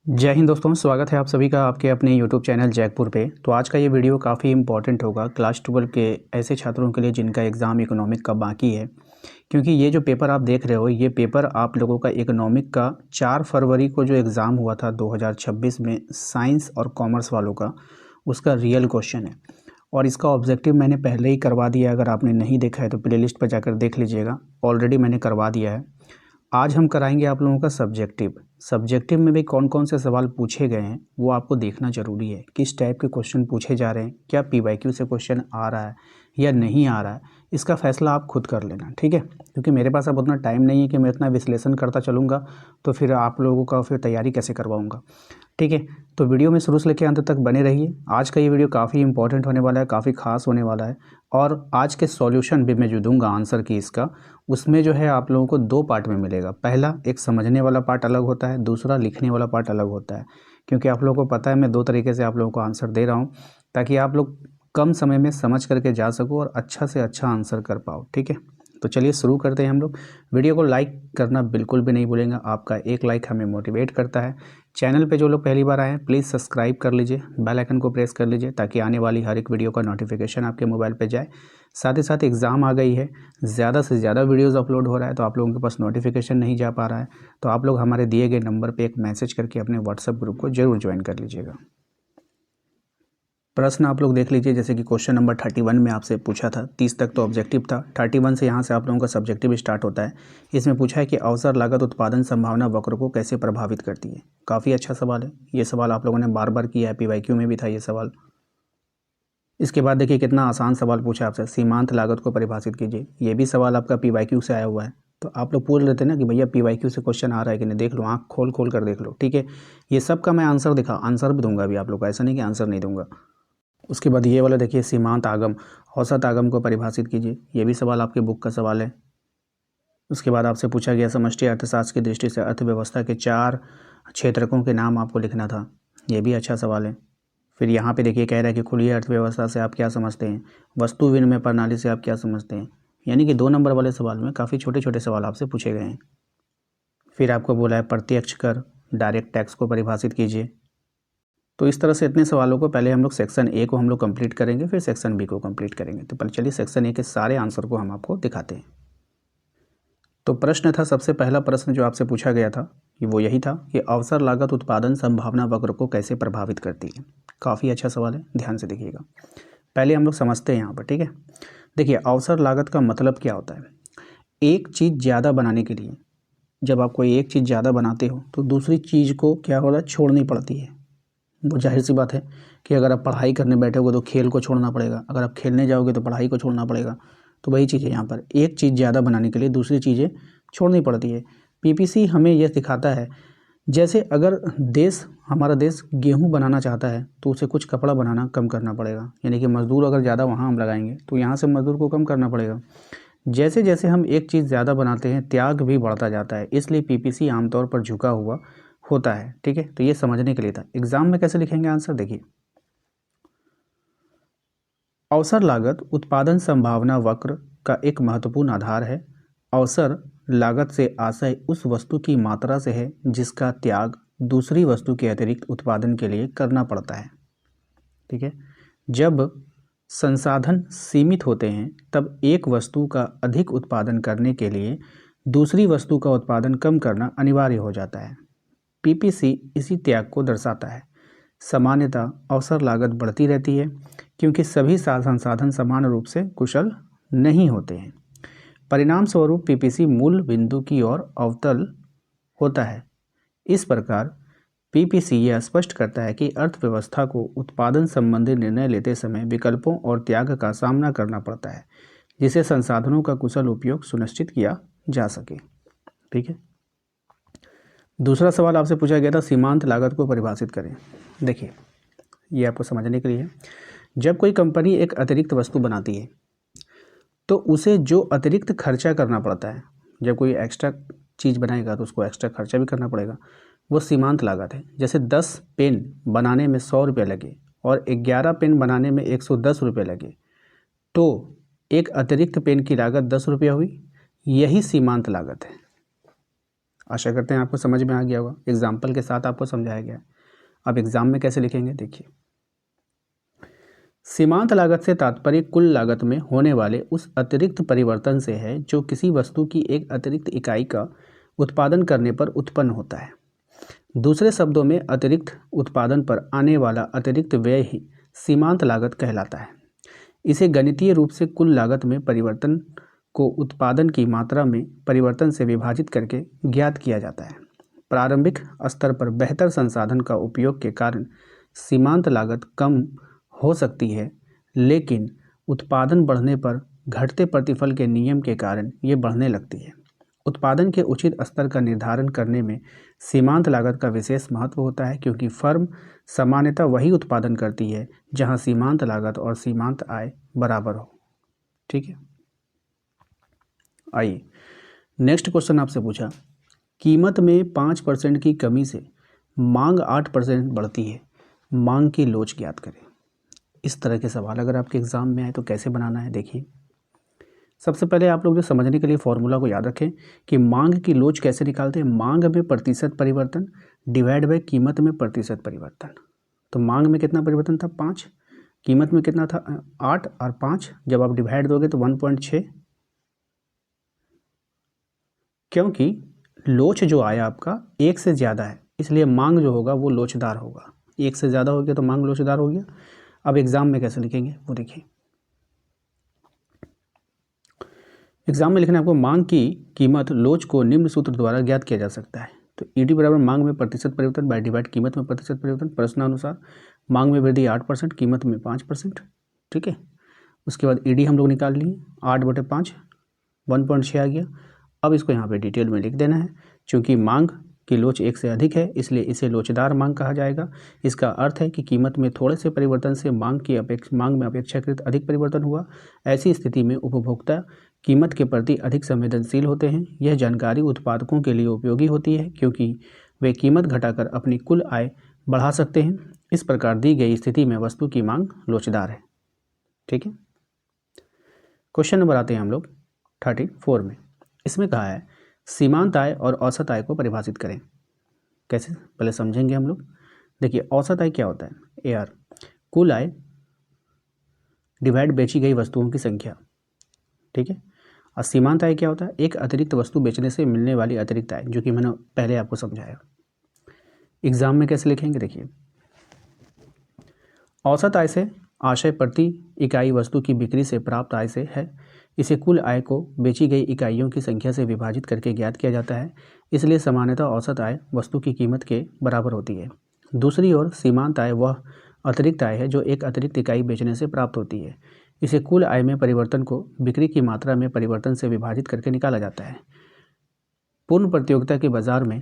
जय हिंद दोस्तों, स्वागत है आप सभी का आपके अपने YouTube चैनल जैकपुर पे। तो आज का ये वीडियो काफ़ी इंपॉर्टेंट होगा क्लास 12 के ऐसे छात्रों के लिए जिनका एग्ज़ाम इकोनॉमिक का बाकी है। क्योंकि ये जो पेपर आप देख रहे हो, ये पेपर आप लोगों का इकोनॉमिक का 4 फरवरी को जो एग्ज़ाम हुआ था 2026 में साइंस और कॉमर्स वालों का, उसका रियल क्वेश्चन है। और इसका ऑब्जेक्टिव मैंने पहले ही करवा दिया है। अगर आपने नहीं देखा है तो प्लेलिस्ट पर जाकर देख लीजिएगा, ऑलरेडी मैंने करवा दिया है। आज हम कराएंगे आप लोगों का सब्जेक्टिव में भी कौन कौन से सवाल पूछे गए हैं वो आपको देखना ज़रूरी है। किस टाइप के क्वेश्चन पूछे जा रहे हैं, क्या पीवाईक्यू से क्वेश्चन आ रहा है या नहीं आ रहा है, इसका फैसला आप खुद कर लेना, ठीक है। क्योंकि मेरे पास अब उतना टाइम नहीं है कि मैं इतना विश्लेषण करता चलूँगा, तो फिर आप लोगों का फिर तैयारी कैसे करवाऊँगा, ठीक है। तो वीडियो में शुरू से लेकर अंत तक बने रहिए। आज का ये वीडियो काफ़ी इंपॉर्टेंट होने वाला है, काफ़ी खास होने वाला है। और आज के सॉल्यूशन भी मैं जो दूंगा आंसर की इसका, उसमें जो है आप लोगों को 2 पार्ट में मिलेगा। पहला एक समझने वाला पार्ट अलग होता है, दूसरा लिखने वाला पार्ट अलग होता है। क्योंकि आप लोगों को पता है मैं 2 तरीके से आप लोगों को आंसर दे रहा हूँ, ताकि आप लोग कम समय में समझ करके जा सको और अच्छा से अच्छा आंसर कर पाओ, ठीक है। तो चलिए शुरू करते हैं हम लोग। वीडियो को लाइक करना बिल्कुल भी नहीं भूलेंगे, आपका एक लाइक हमें मोटिवेट करता है। चैनल पे जो लोग पहली बार आए हैं प्लीज़ सब्सक्राइब कर लीजिए, बेल आइकन को प्रेस कर लीजिए, ताकि आने वाली हर एक वीडियो का नोटिफिकेशन आपके मोबाइल पे जाए। साथ ही साथ एग्ज़ाम आ गई है, ज़्यादा से ज़्यादा वीडियोस अपलोड हो रहा है, तो आप लोगों के पास नोटिफिकेशन नहीं जा पा रहा है, तो आप लोग हमारे दिए गए नंबर पे एक मैसेज करके अपने व्हाट्सएप ग्रुप को ज़रूर ज्वाइन कर लीजिएगा। प्रश्न आप लोग देख लीजिए, जैसे कि क्वेश्चन नंबर 31 में आपसे पूछा था। 30 तक तो ऑब्जेक्टिव था, 31 से यहाँ से आप लोगों का सब्जेक्टिव स्टार्ट होता है। इसमें पूछा है कि अवसर लागत उत्पादन संभावना वक्र को कैसे प्रभावित करती है। काफ़ी अच्छा सवाल है, ये सवाल आप लोगों ने बार बार किया है, पीवाईक्यू में भी था ये सवाल। इसके बाद देखिए कितना आसान सवाल पूछा आपसे, सीमांत लागत को परिभाषित कीजिए। ये भी सवाल आपका पीवाईक्यू से आया हुआ है। तो आप लोग पूछ लेते हैं ना कि भैया पीवाईक्यू से क्वेश्चन आ रहा है कि नहीं, देख लो, आँख खोल खोल कर देख लो, ठीक है। ये सब का मैं आंसर भी दूंगा अभी आप लोग को, ऐसा नहीं कि आंसर नहीं दूंगा। उसके बाद ये वाला देखिए, सीमांत आगम औसत आगम को परिभाषित कीजिए। ये भी सवाल आपके बुक का सवाल है। उसके बाद आपसे पूछा गया समष्टि अर्थशास्त्र की दृष्टि से अर्थव्यवस्था के 4 क्षेत्रकों के नाम आपको लिखना था। ये भी अच्छा सवाल है। फिर यहाँ पे देखिए कह रहा है कि खुली अर्थव्यवस्था से आप क्या समझते हैं, वस्तु विनिमय प्रणाली से आप क्या समझते हैं। यानी कि 2 नंबर वाले सवाल में काफ़ी छोटे छोटे सवाल आपसे पूछे गए हैं। फिर आपको बोला है प्रत्यक्ष कर डायरेक्ट टैक्स को परिभाषित कीजिए। तो इस तरह से इतने सवालों को पहले हम लोग सेक्शन ए को हम लोग कंप्लीट करेंगे, फिर सेक्शन बी को कंप्लीट करेंगे। तो पहले चलिए सेक्शन ए के सारे आंसर को हम आपको दिखाते हैं। तो प्रश्न था, सबसे पहला प्रश्न जो आपसे पूछा गया था कि वो यही था कि अवसर लागत उत्पादन संभावना वक्र को कैसे प्रभावित करती है। काफ़ी अच्छा सवाल है, ध्यान से देखिएगा। पहले हम लोग समझते हैं यहाँ पर, ठीक है। देखिए अवसर लागत का मतलब क्या होता है। एक चीज़ ज़्यादा बनाने के लिए, जब आप कोई एक चीज़ ज़्यादा बनाते हो तो दूसरी चीज़ को क्या हो रहा है, छोड़नी पड़ती है। वो जाहिर सी बात है कि अगर आप पढ़ाई करने बैठोगे तो खेल को छोड़ना पड़ेगा, अगर आप खेलने जाओगे तो पढ़ाई को छोड़ना पड़ेगा। तो वही चीज़ है यहाँ पर, एक चीज़ ज़्यादा बनाने के लिए दूसरी चीज़ें छोड़नी पड़ती है। पीपीसी हमें यह दिखाता है, जैसे अगर हमारा देश गेहूँ बनाना चाहता है तो उसे कुछ कपड़ा बनाना कम करना पड़ेगा। यानी कि मज़दूर अगर ज़्यादा वहाँ हम लगाएंगे तो यहाँ से मज़दूर को कम करना पड़ेगा। जैसे जैसे हम एक चीज़ ज़्यादा बनाते हैं त्याग भी बढ़ता जाता है, इसलिए पीपीसी आमतौर पर झुका हुआ होता है, ठीक है। तो ये समझने के लिए था। एग्जाम में कैसे लिखेंगे आंसर, देखिए अवसर लागत उत्पादन संभावना वक्र का एक महत्वपूर्ण आधार है। अवसर लागत से आशय उस वस्तु की मात्रा से है जिसका त्याग दूसरी वस्तु के अतिरिक्त उत्पादन के लिए करना पड़ता है, ठीक है। जब संसाधन सीमित होते हैं तब एक वस्तु का अधिक उत्पादन करने के लिए दूसरी वस्तु का उत्पादन कम करना अनिवार्य हो जाता है। पीपीसी इसी त्याग को दर्शाता है। सामान्यतः अवसर लागत बढ़ती रहती है क्योंकि सभी संसाधन समान रूप से कुशल नहीं होते हैं। परिणाम स्वरूप पीपीसी मूल बिंदु की ओर अवतल होता है। इस प्रकार पीपीसी यह स्पष्ट करता है कि अर्थव्यवस्था को उत्पादन संबंधी निर्णय लेते समय विकल्पों और त्याग का सामना करना पड़ता है, जिससे संसाधनों का कुशल उपयोग सुनिश्चित किया जा सके, ठीक है। दूसरा सवाल आपसे पूछा गया था, सीमांत लागत को परिभाषित करें। देखिए ये आपको समझने के लिए है। जब कोई कंपनी एक अतिरिक्त वस्तु बनाती है तो उसे जो अतिरिक्त खर्चा करना पड़ता है, जब कोई एक्स्ट्रा चीज़ बनाएगा तो उसको एक्स्ट्रा खर्चा भी करना पड़ेगा, वो सीमांत लागत है। जैसे 10 पेन बनाने में 100 रुपये लगे और 11 पेन बनाने में 110 रुपये लगे, तो एक अतिरिक्त पेन की लागत 10 रुपये हुई। यही सीमांत लागत है। आशा करते हैं आपको समझ में आ गया होगा, एग्जाम्पल के साथ आपको समझाया गया है। अब एग्जाम में कैसे लिखेंगे देखिए, सीमांत लागत से तात्पर्य कुल लागत में होने वाले उस अतिरिक्त परिवर्तन से है जो किसी वस्तु की एक अतिरिक्त इकाई का उत्पादन करने पर उत्पन्न होता है। दूसरे शब्दों में अतिरिक्त उत्पादन पर आने वाला अतिरिक्त व्यय ही सीमांत लागत कहलाता है। इसे गणितीय रूप से कुल लागत में परिवर्तन को उत्पादन की मात्रा में परिवर्तन से विभाजित करके ज्ञात किया जाता है। प्रारंभिक स्तर पर बेहतर संसाधन का उपयोग के कारण सीमांत लागत कम हो सकती है, लेकिन उत्पादन बढ़ने पर घटते प्रतिफल के नियम के कारण ये बढ़ने लगती है। उत्पादन के उचित स्तर का निर्धारण करने में सीमांत लागत का विशेष महत्व होता है, क्योंकि फर्म सामान्यतः वही उत्पादन करती है जहां सीमांत लागत और सीमांत आय बराबर हो। ठीक है, आइए नेक्स्ट क्वेश्चन आपसे पूछा, कीमत में 5% की कमी से मांग 8% बढ़ती है, मांग की लोच ज्ञात करें। इस तरह के सवाल अगर आपके एग्जाम में आए तो कैसे बनाना है देखिए, सबसे पहले आप लोग जो समझने के लिए फॉर्मूला को याद रखें कि मांग की लोच कैसे निकालते हैं। मांग में प्रतिशत परिवर्तन डिवाइड बाय कीमत में प्रतिशत परिवर्तन। तो मांग में कितना परिवर्तन था 5, कीमत में कितना था 8, और 5 जब आप डिवाइड दोगे तो 1.6, क्योंकि लोच जो आया आपका 1 से ज़्यादा है, इसलिए मांग जो होगा वो लोचदार होगा। 1 से ज़्यादा हो गया तो मांग लोचदार हो गया। अब एग्जाम में कैसे लिखेंगे वो देखिए, एग्जाम में लिखना है आपको, मांग की कीमत लोच को निम्न सूत्र द्वारा ज्ञात किया जा सकता है। तो ईडी बराबर मांग में प्रतिशत परिवर्तन बाय डिवाइड कीमत में प्रतिशत परिवर्तन। प्रश्नानुसार मांग में वृद्धि 8%, कीमत में 5%। ठीक है, उसके बाद ईडी हम लोग निकाल लिए 8/5, 1.6 आ गया। अब इसको यहाँ पे डिटेल में लिख देना है, चूँकि मांग की लोच 1 से अधिक है इसलिए इसे लोचदार मांग कहा जाएगा। इसका अर्थ है कि कीमत में थोड़े से परिवर्तन से मांग में अपेक्षाकृत अधिक परिवर्तन हुआ। ऐसी स्थिति में उपभोक्ता कीमत के प्रति अधिक संवेदनशील होते हैं। यह जानकारी उत्पादकों के लिए उपयोगी होती है, क्योंकि वे कीमत घटाकर अपनी कुल आय बढ़ा सकते हैं। इस प्रकार दी गई स्थिति में वस्तु की मांग लोचदार है। ठीक है, क्वेश्चन नंबर आते हैं हम लोग 34 में। इसमें कहा है सीमांत आय और औसत आय को परिभाषित करें। कैसे, पहले समझेंगे हम लोग। देखिए औसत आय क्या होता है, AR कुल आय डिवाइड बेची गई वस्तुओं की संख्या। ठीक है, और सीमांत आय क्या होता है, एक अतिरिक्त वस्तु बेचने से मिलने वाली अतिरिक्त आय, जो कि मैंने पहले आपको समझाया। एग्जाम में कैसे लिखेंगे देखिए, औसत आय से आशय प्रति इकाई वस्तु की बिक्री से प्राप्त आय से है। इसे कुल आय को बेची गई इकाइयों की संख्या से विभाजित करके ज्ञात किया जाता है, इसलिए सामान्यतः औसत आय वस्तु की कीमत के बराबर होती है। दूसरी ओर सीमांत आय वह अतिरिक्त आय है जो एक अतिरिक्त इकाई बेचने से प्राप्त होती है। इसे कुल आय में परिवर्तन को बिक्री की मात्रा में परिवर्तन से विभाजित करके निकाला जाता है। पूर्ण प्रतियोगिता के बाजार में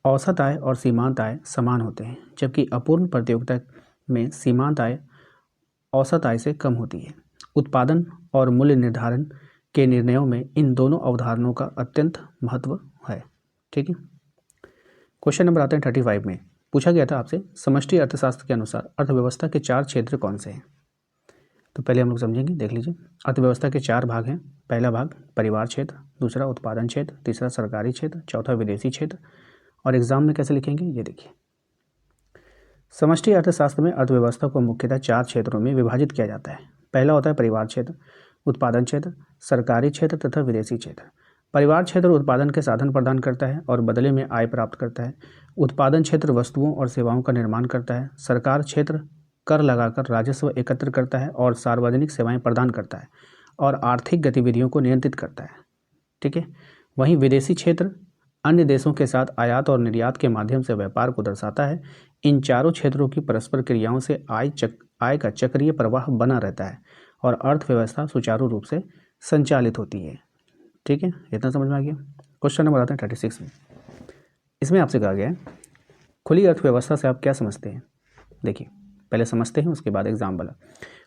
औसत आय और सीमांत आय समान होते हैं, जबकि अपूर्ण प्रतियोगिता में सीमांत आय औसत आय से कम होती है। उत्पादन और मूल्य निर्धारण के निर्णयों में इन दोनों अवधारणाओं का अत्यंत महत्व है। ठीक है, क्वेश्चन नंबर आते हैं 35 में। पूछा गया था आपसे, समष्टि अर्थशास्त्र के अनुसार अर्थव्यवस्था के 4 क्षेत्र कौन से हैं। तो पहले हम लोग समझेंगे, देख लीजिए। अर्थव्यवस्था के 4 भाग हैं। पहला भाग परिवार क्षेत्र, दूसरा उत्पादन क्षेत्र, तीसरा सरकारी क्षेत्र, चौथा विदेशी क्षेत्र। और एग्जाम में कैसे लिखेंगे ये देखिए, समष्टि अर्थशास्त्र में अर्थव्यवस्था को मुख्यतः 4 क्षेत्रों में विभाजित किया जाता है। पहला होता है परिवार क्षेत्र, उत्पादन क्षेत्र, सरकारी क्षेत्र तथा विदेशी क्षेत्र। परिवार क्षेत्र उत्पादन के साधन प्रदान करता है और बदले में आय प्राप्त करता है। उत्पादन क्षेत्र वस्तुओं और सेवाओं का निर्माण करता है। सरकार क्षेत्र कर लगाकर राजस्व एकत्र करता है और सार्वजनिक सेवाएं प्रदान करता है और आर्थिक गतिविधियों को नियंत्रित करता है। ठीक है, वहीं विदेशी क्षेत्र अन्य देशों के साथ आयात और निर्यात के माध्यम से व्यापार को दर्शाता है। इन चारों क्षेत्रों की परस्पर क्रियाओं से आय का चक्रीय प्रवाह बना रहता है और अर्थव्यवस्था सुचारू रूप से संचालित होती है। ठीक है, इतना समझ में आ गया। क्वेश्चन नंबर आता है 36 में। इसमें आपसे कहा गया है खुली अर्थव्यवस्था से आप क्या समझते हैं। देखिए पहले समझते हैं, उसके बाद एग्जाम वाला।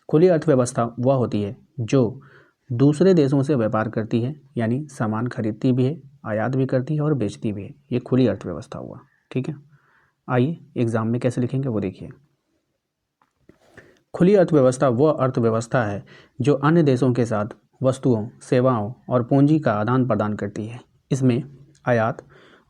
खुली अर्थव्यवस्था वह होती है जो दूसरे देशों से व्यापार करती है, यानी सामान खरीदती भी है, आयात भी करती है और बेचती भी है। ये खुली अर्थव्यवस्था हुआ। ठीक है, आइए एग्जाम में कैसे लिखेंगे वो देखिए। खुली अर्थव्यवस्था वह अर्थव्यवस्था है जो अन्य देशों के साथ वस्तुओं, सेवाओं और पूंजी का आदान प्रदान करती है। इसमें आयात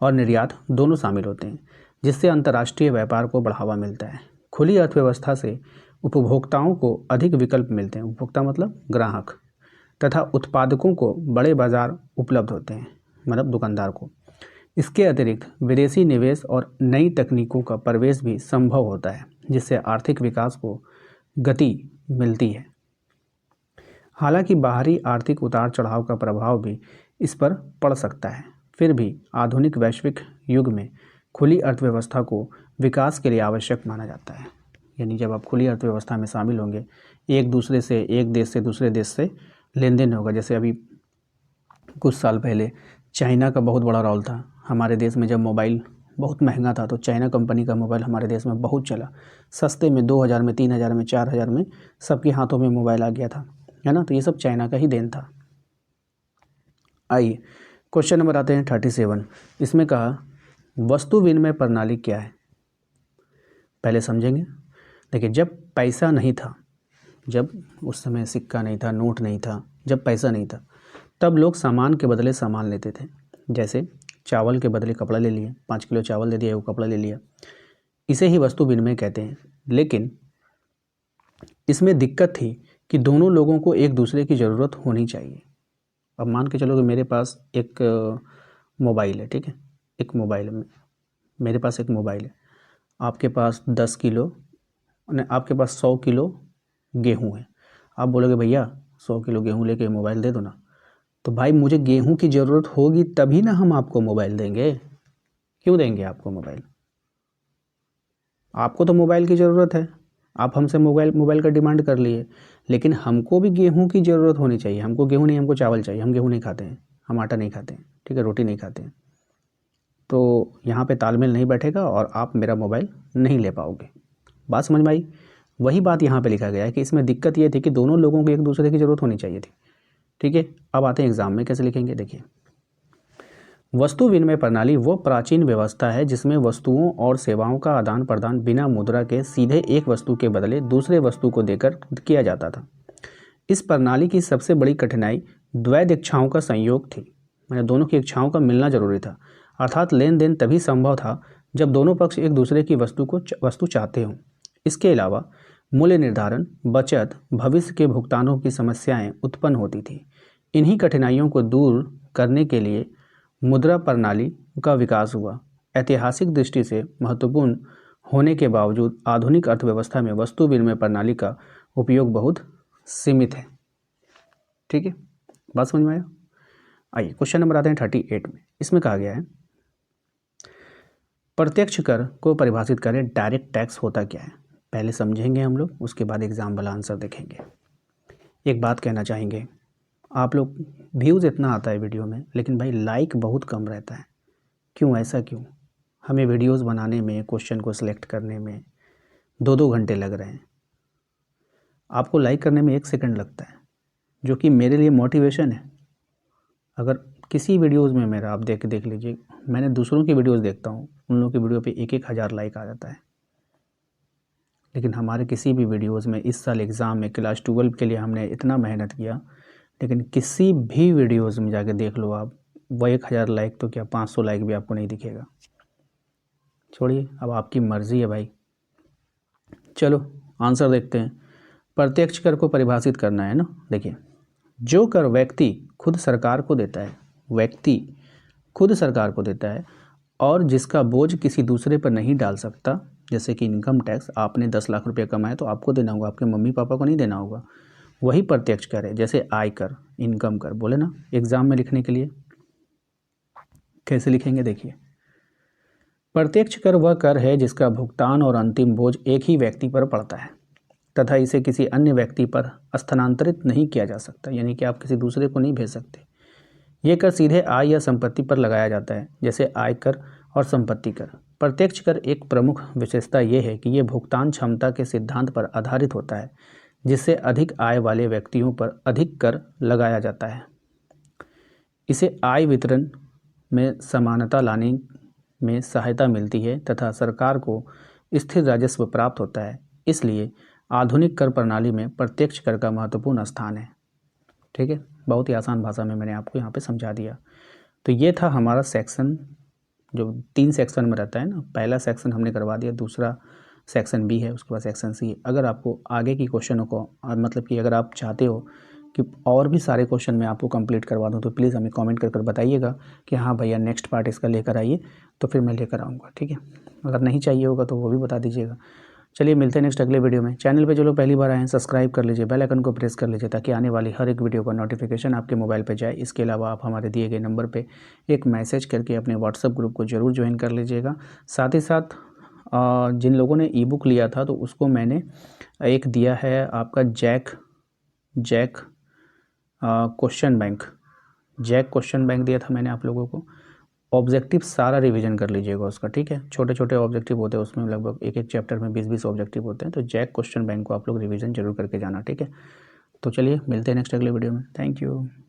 और निर्यात दोनों शामिल होते हैं, जिससे अंतर्राष्ट्रीय व्यापार को बढ़ावा मिलता है। खुली अर्थव्यवस्था से उपभोक्ताओं को अधिक विकल्प मिलते हैं, उपभोक्ता मतलब ग्राहक, तथा उत्पादकों को बड़े बाजार उपलब्ध होते हैं, मतलब दुकानदार को। इसके अतिरिक्त विदेशी निवेश और नई तकनीकों का प्रवेश भी संभव होता है, जिससे आर्थिक विकास को गति मिलती है। हालांकि बाहरी आर्थिक उतार चढ़ाव का प्रभाव भी इस पर पड़ सकता है, फिर भी आधुनिक वैश्विक युग में खुली अर्थव्यवस्था को विकास के लिए आवश्यक माना जाता है। यानी जब आप खुली अर्थव्यवस्था में शामिल होंगे, एक देश से दूसरे देश से लेन देन होगा। जैसे अभी कुछ साल पहले चाइना का बहुत बड़ा रोल था हमारे देश में। जब मोबाइल बहुत महंगा था तो चाइना कंपनी का मोबाइल हमारे देश में बहुत चला, सस्ते में 2000 में, 3000 में, 4000 में सबके हाथों में मोबाइल आ गया था, है ना। तो ये सब चाइना का ही देन था। आइए क्वेश्चन नंबर आते हैं 37। इसमें कहा वस्तु विनिमय प्रणाली क्या है, पहले समझेंगे। देखिए, जब पैसा नहीं था, जब उस समय सिक्का नहीं था, नोट नहीं था, जब पैसा नहीं था, तब लोग सामान के बदले सामान लेते थे। जैसे चावल के बदले कपड़ा ले लिए, 5 किलो चावल दे दिया, वो कपड़ा ले लिया, इसे ही वस्तु विनिमय कहते हैं। लेकिन इसमें दिक्कत थी कि दोनों लोगों को एक दूसरे की ज़रूरत होनी चाहिए। अब मान के चलो कि मेरे पास एक मोबाइल है, ठीक है, एक मोबाइल है, मेरे पास एक मोबाइल है, आपके पास 10 किलो, आपके पास 100 किलो गेहूँ है। आप बोलोगे भैया 100 किलो गेहूँ लेके मोबाइल दे दो ना। तो भाई मुझे गेहूं की ज़रूरत होगी तभी ना हम आपको मोबाइल देंगे। क्यों देंगे आपको मोबाइल? आपको तो मोबाइल की ज़रूरत है, आप हमसे मोबाइल का डिमांड कर लिए, लेकिन हमको भी गेहूं की ज़रूरत होनी चाहिए। हमको गेहूं नहीं, हमको चावल चाहिए। हम गेहूं नहीं खाते हैं, हम आटा नहीं खाते हैं, ठीक है, रोटी नहीं खाते हैं। तो यहाँ पे तालमेल नहीं बैठेगा और आप मेरा मोबाइल नहीं ले पाओगे। बात समझ में आई? वही बात यहाँ पे लिखा गया है कि इसमें दिक्कत ये थी कि दोनों लोगों को एक दूसरे की ज़रूरत होनी चाहिए थी, ठीक है। अब आते हैं एग्ज़ाम में कैसे लिखेंगे। देखिए, वस्तु विनिमय प्रणाली वो प्राचीन व्यवस्था है जिसमें वस्तुओं और सेवाओं का आदान प्रदान बिना मुद्रा के सीधे एक वस्तु के बदले दूसरे वस्तु को देकर किया जाता था। इस प्रणाली की सबसे बड़ी कठिनाई द्वैध इच्छाओं का संयोग थी, मैंने दोनों की इच्छाओं का मिलना जरूरी था। अर्थात लेन देन तभी संभव था जब दोनों पक्ष एक दूसरे की वस्तु चाहते हों। इसके अलावा मूल्य निर्धारण, बचत, भविष्य के भुगतानों की समस्याएं उत्पन्न होती थी। इन्हीं कठिनाइयों को दूर करने के लिए मुद्रा प्रणाली का विकास हुआ। ऐतिहासिक दृष्टि से महत्वपूर्ण होने के बावजूद आधुनिक अर्थव्यवस्था में वस्तु विनिमय प्रणाली का उपयोग बहुत सीमित है, ठीक है। बात समझ में आया? आइए क्वेश्चन नंबर आते हैं 38 में। इसमें कहा गया है प्रत्यक्ष कर को परिभाषित करें। डायरेक्ट टैक्स होता क्या है, पहले समझेंगे हम लोग, उसके बाद एग्जाम वाला आंसर देखेंगे। एक बात कहना चाहेंगे, आप लोग व्यूज़ इतना आता है वीडियो में, लेकिन भाई लाइक बहुत कम रहता है। क्यों, ऐसा क्यों? हमें वीडियोस बनाने में, क्वेश्चन को सिलेक्ट करने में 2-2 घंटे लग रहे हैं, आपको लाइक करने में 1 सेकंड लगता है, जो कि मेरे लिए मोटिवेशन है। अगर किसी वीडियोस में मेरा आप देख लीजिए, मैंने दूसरों की वीडियोस देखता हूँ, उन लोगों की वीडियो पे 1-1 हज़ार लाइक आ जाता है, लेकिन हमारे किसी भी वीडियोज़ में इस साल एग्ज़ाम में क्लास 12 के लिए हमने इतना मेहनत किया, लेकिन किसी भी वीडियोज़ में जाके देख लो आप, वह 1000 लाइक तो क्या 500 लाइक भी आपको नहीं दिखेगा। छोड़िए, अब आपकी मर्ज़ी है भाई। चलो आंसर देखते हैं। प्रत्यक्ष कर को परिभाषित करना है ना। देखिए, जो कर व्यक्ति खुद सरकार को देता है, व्यक्ति खुद सरकार को देता है और जिसका बोझ किसी दूसरे पर नहीं डाल सकता, जैसे कि इनकम टैक्स, आपने 10 लाख रुपये कमाए तो आपको देना होगा, आपके मम्मी पापा को नहीं देना होगा, वही प्रत्यक्ष कर है। जैसे आय कर, इनकम कर बोले ना एग्ज़ाम में लिखने के लिए, कैसे लिखेंगे देखिए। प्रत्यक्ष कर वह कर है जिसका भुगतान और अंतिम बोझ एक ही व्यक्ति पर पड़ता है तथा इसे किसी अन्य व्यक्ति पर स्थानांतरित नहीं किया जा सकता, यानी कि आप किसी दूसरे को नहीं भेज सकते। ये कर सीधे आय या संपत्ति पर लगाया जाता है, जैसे आय कर और संपत्ति कर। प्रत्यक्ष कर एक प्रमुख विशेषता ये है कि ये भुगतान क्षमता के सिद्धांत पर आधारित होता है, जिससे अधिक आय वाले व्यक्तियों पर अधिक कर लगाया जाता है। इसे आय वितरण में समानता लाने में सहायता मिलती है तथा सरकार को स्थिर राजस्व प्राप्त होता है। इसलिए आधुनिक कर प्रणाली में प्रत्यक्ष कर का महत्वपूर्ण स्थान है, ठीक है। बहुत ही आसान भाषा में मैंने आपको यहाँ पे समझा दिया। तो ये था हमारा सेक्शन जो 3 सेक्शन में रहता है ना, पहला सेक्शन हमने करवा दिया, दूसरा सेक्शन बी है, उसके बाद सेक्शन सी है। अगर आपको आगे की क्वेश्चनों को मतलब कि अगर आप चाहते हो कि और भी सारे क्वेश्चन मैं आपको कंप्लीट करवा दूं, तो प्लीज़ हमें कमेंट कर बताइएगा कि हाँ भैया नेक्स्ट पार्ट इसका लेकर आइए, तो फिर मैं लेकर आऊँगा, ठीक है। अगर नहीं चाहिए होगा तो वो भी बता दीजिएगा। चलिए मिलते हैं नेक्स्ट अगले वीडियो में। चैनल पे जो लोग पहली बार आए हैं सब्सक्राइब कर लीजिए, बेल आइकन को प्रेस कर लीजिए, ताकि आने वाली हर एक वीडियो का नोटिफिकेशन आपके मोबाइल पे जाए। इसके अलावा आप हमारे दिए गए नंबर पे एक मैसेज करके अपने व्हाट्सएप ग्रुप को ज़रूर ज्वाइन कर लीजिएगा। साथ ही साथ जिन लोगों ने ई बुक लिया था तो उसको मैंने एक दिया है आपका जैक क्वेश्चन बैंक दिया था मैंने आप लोगों को। ऑब्जेक्टिव सारा रिवीजन कर लीजिएगा उसका, ठीक है। छोटे छोटे ऑब्जेक्टिव होते हैं उसमें, लगभग एक एक चैप्टर में 20-20 ऑब्जेक्टिव होते हैं, तो जैक क्वेश्चन बैंक को आप लोग रिवीजन जरूर करके जाना, ठीक है। तो चलिए मिलते हैं नेक्स्ट अगले वीडियो में। Thank you.